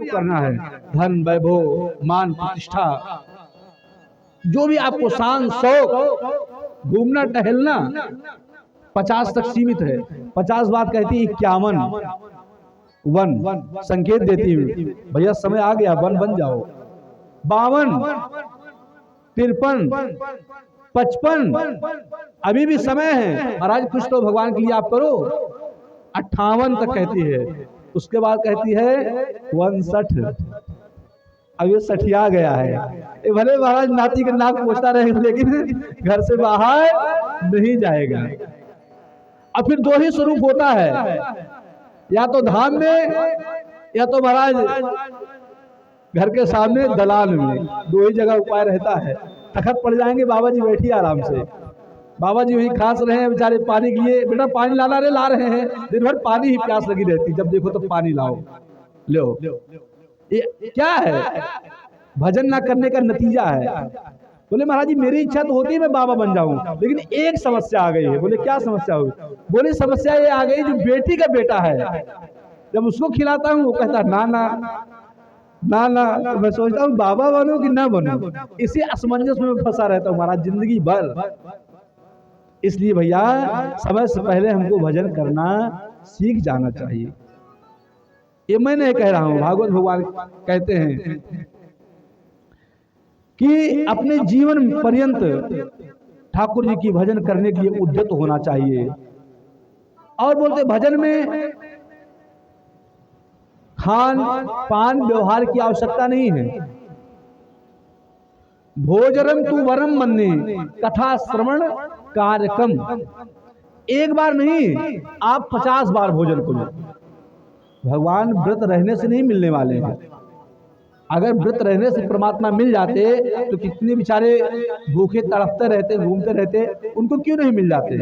आपको करना है, धन वैभव मान प्रतिष्ठा, जो भी आपको शान शौक, घूमना टहलना 50 तक सीमित है। 50 बात कहती है 51 वन संकेत देती हूँ भैया समय आ गया, वन बन जाओ। 52 53 55 अभी भी समय है महाराज, कुछ तो भगवान के लिए आप करो। 58 तक कहती है, उसके बाद कहती है 59। अब ये 60 गया है। भले महाराज नाती के नाक पोछता रहे लेकिन घर से बाहर नहीं जाएगा। अब फिर दो ही स्वरूप होता है, या तो धाम में या तो महाराज घर के सामने दलाल में, दो ही जगह उपाय रहता है। तखत पड़ जाएंगे, बाबा जी बैठिए आराम से, बाबा जी वही खास रहे हैं बेचारे पानी के लिए, बेटा पानी लाना रे, ला रहे हैं, दिन भर पानी ही प्यास लगी रहती, जब देखो तो पानी लाओ लो। ये क्या है? भजन ना करने का नतीजा है। बोले महाराज जी मेरी इच्छा तो होती है मैं बाबा बन जाऊं, लेकिन एक समस्या आ गई है। बोले क्या समस्या हुई? बोले समस्या ये आ गई, जो बेटी का बेटा है जब उसको खिलाता हूँ वो कहता ना ना ना ना, तो मैं सोचता हूँ बाबा बनूं कि ना बनूं, इसी असमंजस में फंसा रहता हूँ महाराज जिंदगी भर। इसलिए भैया समय से पहले हमको भजन करना सीख जाना चाहिए। ये मैं नहीं कह रहा हूं, भागवत भगवान कहते हैं कि अपने जीवन पर्यंत ठाकुर जी की भजन करने के लिए उद्यत होना चाहिए। और बोलते भजन में खान पान व्यवहार की आवश्यकता नहीं है। भोजनम तू वरम मन्ने कथा श्रवण कार्यक्रम, एक बार नहीं आप 50 बार भोजन करो। भगवान व्रत रहने से नहीं मिलने वाले हैं। अगर व्रत रहने से परमात्मा मिल जाते तो कितने बेचारे भूखे तड़पते रहते, घूमते रहते, उनको क्यों नहीं मिल जाते?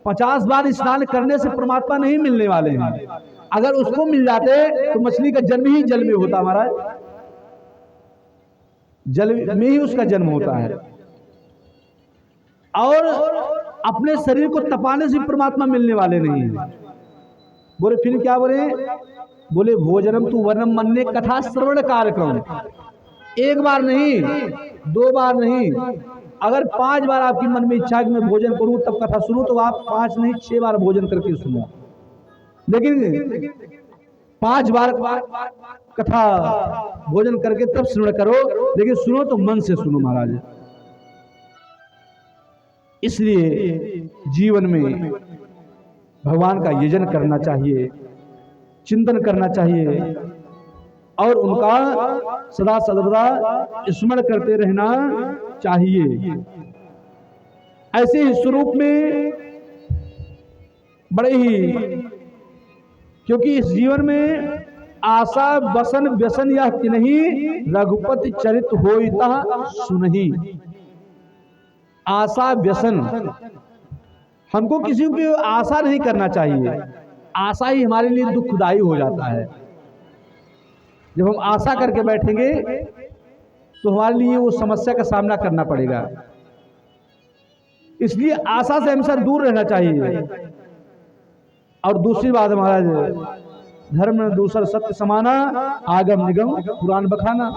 50 बार स्नान करने से परमात्मा नहीं मिलने वाले हैं। अगर उसको मिल जाते तो मछली का जन्म ही जल में होता महाराज, जल में ही उसका जन्म होता है। और अपने शरीर को तपाने से परमात्मा मिलने वाले नहीं है। बोले फिर क्या बोले? बोले भोजनम तू वर्णम मन्ने कथा श्रवण कार्यक्रम, एक बार नहीं 2 बार नहीं, अगर 5 बार आपकी मन में इच्छा कि मैं भोजन करूं तब कथा सुनो, तो आप 5 नहीं 6 बार भोजन करके सुनो। लेकिन 5 बार कथा भोजन करके तब श्रवण करो, लेकिन सुनो तो मन से सुनो महाराज। इसलिए जीवन में भगवान का यजन करना चाहिए, चिंतन करना चाहिए और उनका सदा सर्वदा स्मरण करते रहना चाहिए। ऐसे ही स्वरूप में बड़े ही, क्योंकि इस जीवन में आशा बसन व्यसन या कि नहीं रघुपति चरित होइता सुनहि। आशा व्यसन, हमको किसी की आशा नहीं करना चाहिए। आशा ही हमारे लिए दुखदायी हो जाता है। जब हम आशा करके बैठेंगे तो हमारे लिए वो समस्या का सामना करना पड़ेगा। इसलिए आशा से हमेशा दूर रहना चाहिए। और दूसरी बात महाराज, धर्म में दूसर सत्य समाना, आगम निगम पुराण बखाना।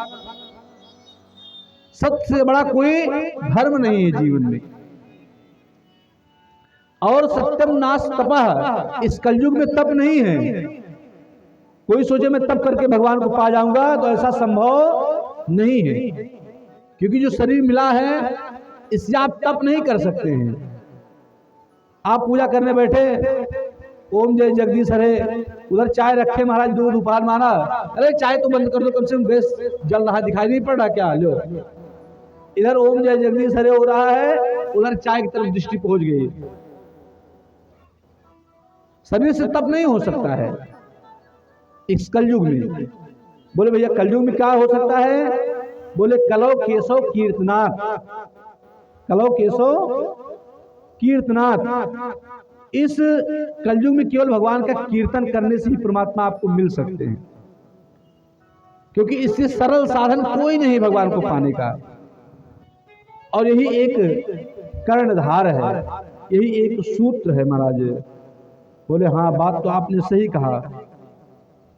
सत्य से बड़ा कोई धर्म नहीं है जीवन में। और सत्यम नाश तपः, इस कलयुग में तप नहीं है। कोई सोचे मैं तप करके भगवान को पा जाऊंगा, तो ऐसा संभव नहीं है। क्योंकि जो शरीर मिला है इससे आप तप नहीं कर सकते हैं। आप पूजा करने बैठे, ओम जय जगदीश हरे, उधर चाय रखे महाराज, दूध उपाल माना, अरे चाय तो बंद कर दो, कम से कम गैस जल रहा दिखाई नहीं पड़ रहा क्या? लो इधर ओम जय जगदीश हरे हो रहा है, उधर चाय की तरफ दृष्टि पहुंच गई। शरीर से तप नहीं हो सकता है इस कलयुग में। बोले भैया कलयुग में क्या हो सकता है? बोले कलौ केशव कीर्तनाथ, कलौ केशव कीर्तनाथ। इस कलयुग में केवल भगवान का कीर्तन करने से ही परमात्मा आपको मिल सकते हैं। क्योंकि इससे सरल साधन कोई नहीं भगवान को पाने का। और यही एक कर्णधार है, यही एक सूत्र है महाराज। बोले हाँ बात तो आपने सही कहा।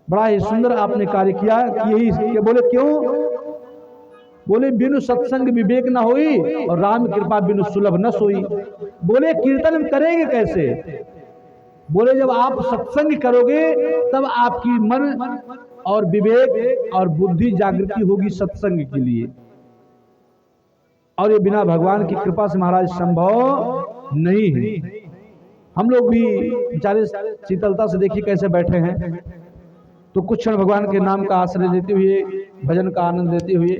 बड़ा ही सुंदर आपने कार्य किया कि यही के बोले क्यों? बोले बिनु सत्संग विवेक न होई और राम कृपा बिनु सुलभ न सोई। बोले कीर्तन करेंगे कैसे? बोले जब आप सत्संग करोगे तब आपकी मन और विवेक और बुद्धि जागृति होगी सत्संग के लिए, और ये बिना भगवान की कृपा से महाराज संभव नहीं है। हम लोग भी बेचारे शीतलता से देखिए कैसे बैठे हैं, तो कुछ क्षण भगवान के नाम का आश्रय देते हुए, भजन का आनंद लेते हुए,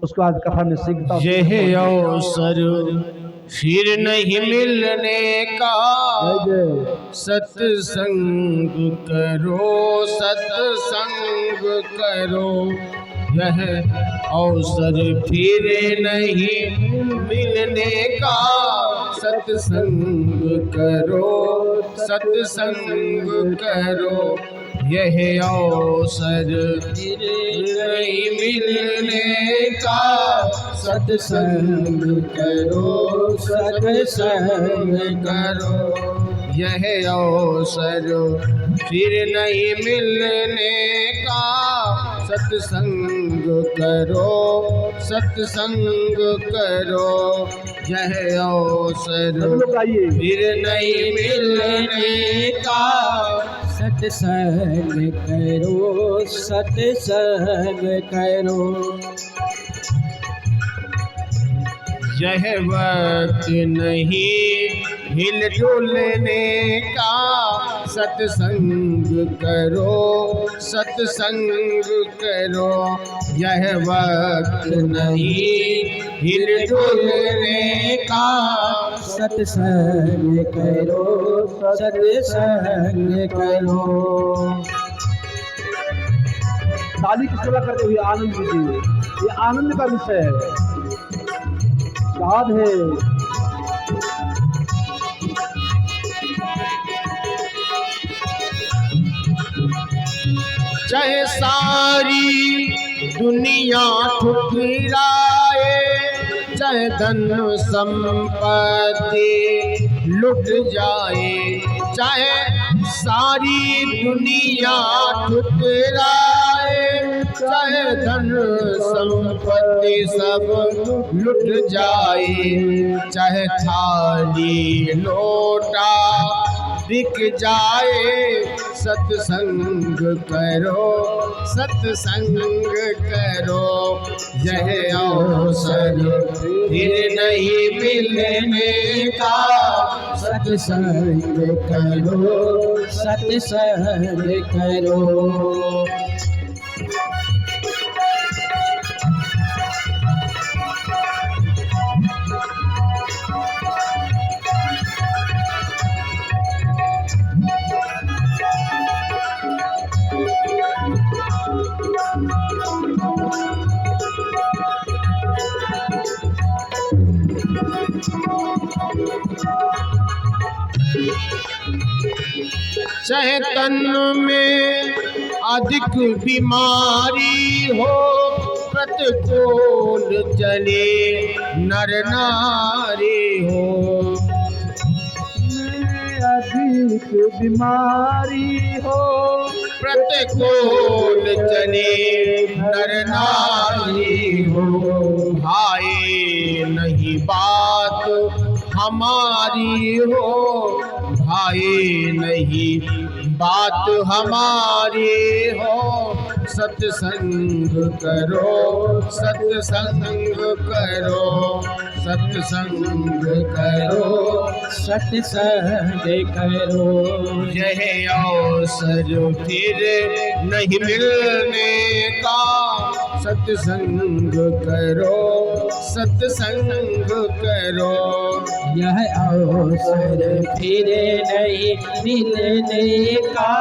उसके बाद कथा में सीखता यह अवसर फिर नहीं मिलने का, सत्संग करो सत्संग करो। यह अवसर फिर नहीं मिलने का, सत्संग करो सत्संग करो। यह अवसर फिर नहीं मिलने का, सत्संग करो सत्संग करो। यह अवसर फिर नहीं मिलने का, सत्संग करो सत्संग करो। यह अवसर फिर नहीं मिलने का, सत्संग करो सत्संग करो। यह वक्त नहीं हिल डुलने का, सत्संग करो सत्संग करो। यह वक्त नहीं हिल डुलने का, सत्संग करो सत्संग करो। ताली की सेवा करते हुए आनंद लीजिए, ये आनंद का विषय है, याद है। चाहे सारी दुनिया ठुकराए, चाहे धन संपत्ति लुट जाए, चाहे सारी दुनिया ठुकराए, चाहे धन संपत्ति सब लुट जाए, चाहे थाली लोटा बिक जाए, सत्संग करो सत्संग करो। यह अवसर फिर नहीं मिलने का, सत्संग करो सत्संग करो। चाहे तन में अधिक बीमारी हो, प्रतिकूल चले नर नारी हो। अधिक बीमारी हो, प्रतिकूल चले नर नारी हो। भाई नहीं बात हमारी हो, भाई नहीं बात हमारी हो। सत्संग करो सत्संग करो, सत्संग करो सत्संग करो। यह अवसर फिर नहीं मिलने का, सत्संग करो सत्संग करो। यह अवसर फिर नहीं मिलने का,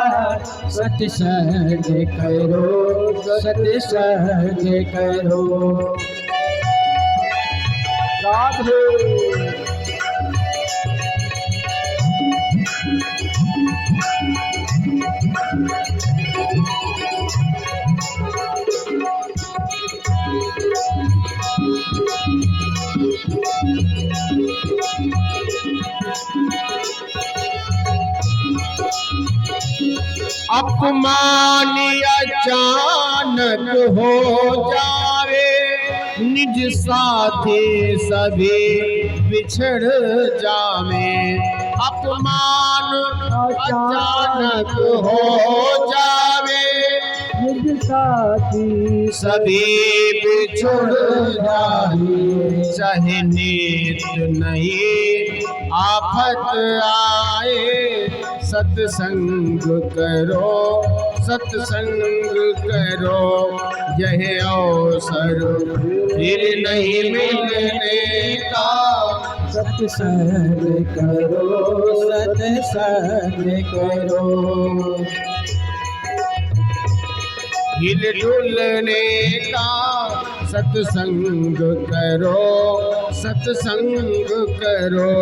सत्संग करो सत्संग करो। साधु अपमान अचानक हो जावे, निज साथी सभी बिछड़ जावे। अपमान अचानक हो जावे, निज साथी सभी बिछड़ जावे। चाहे नीत नहीं आफत आए, सत्संग करो सत्संग करो। यह अवसर फिर नहीं मिलने का, सत्संग करो सत्संग करो। हिल डुलने का, सत्संग करो सत्संग करो।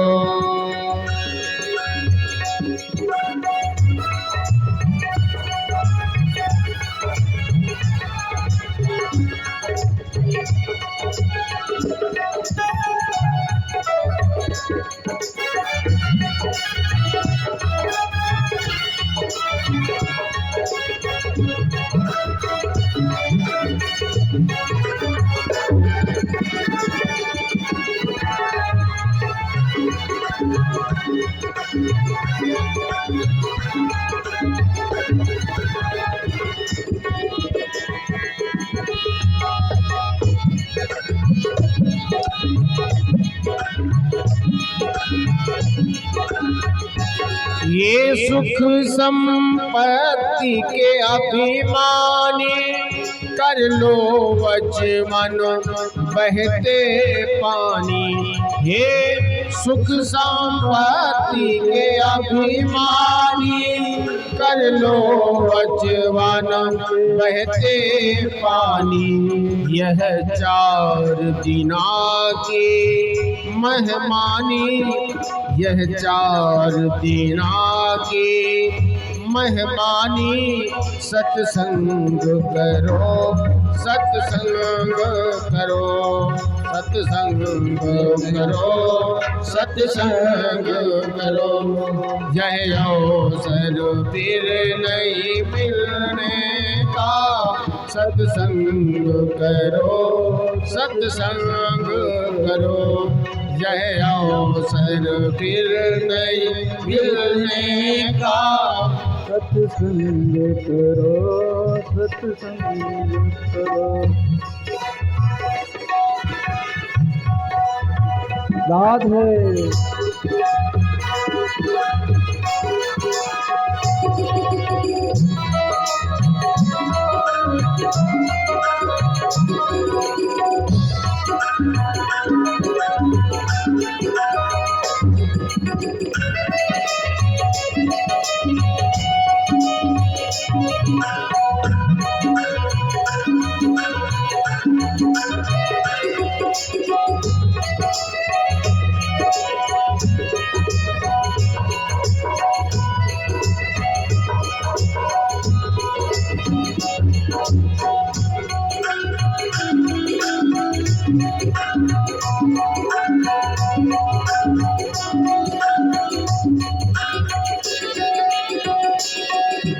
ये सुख संपत्ति के अभिमानी, कर लो वचमन बहते पानी। ये सुख संपत्ति के अभिमानी, कर लो वचमन बहते पानी। यह 4 दिना की मेहमानी, यह 4 दिना की मेहमानी। सत्संग करो सत्संग करो, सत्संग करो सत्संग करो। यह अवसर फिर नहीं मिलने का, सत्संग करो सत्संग करो। यह अवसर फिर नहीं मिलने का, सत्संग करो सत्संग करो। राधे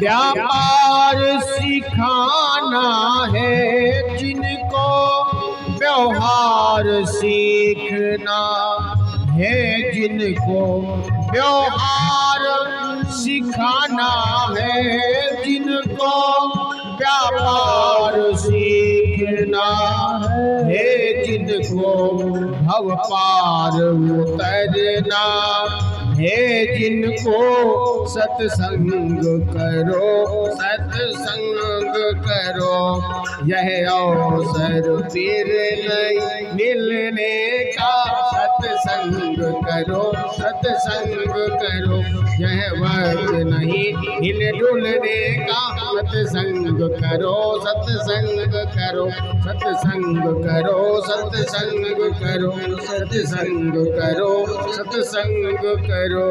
व्यापार सिखाना है जिनको, व्यवहार सीखना है जिनको। व्यवहार सिखाना है जिनको, व्यापार सीखना है जिनको। भव पार उतरना है जिनको, सत्संग करो सत्संग करो। यह अवसर फिर नहीं मिलने का, सत्संग करो सत्संग करो। यह वक्त नहीं हिल डुलने का, सत्संग करो सत्संग करो। सत्संग करो सत्संग करो, सत्संग करो सत्संग करो।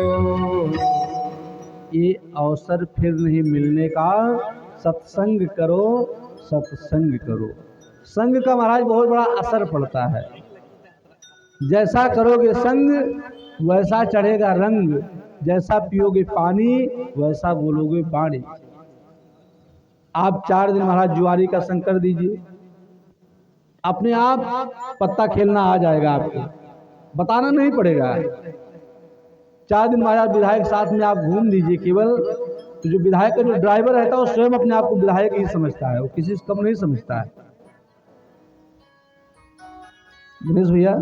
ये अवसर फिर नहीं मिलने का, सत्संग करो सत्संग करो। संग का महाराज बहुत बड़ा असर पड़ता है। जैसा करोगे संग वैसा चढ़ेगा रंग, जैसा पियोगे पानी वैसा बोलोगे बाणी। आप 4 दिन महाराज जुआरी का संग कर दीजिए, अपने आप पत्ता खेलना आ जाएगा आपको, बताना नहीं पड़ेगा। 4 दिन महाराज विधायक साथ में आप घूम दीजिए केवल। तो जो विधायक का जो ड्राइवर रहता है वो स्वयं अपने आप को विधायक ही समझता है, वो किसी से कम नहीं समझता है। दिनेश भैया,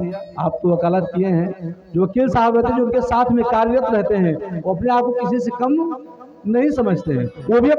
आप तो वकालत किए हैं, जो वकील साहब रहते हैं जो उनके साथ में कार्यरत रहते हैं वो अपने आप को किसी से कम नहीं समझते हैं, वो भी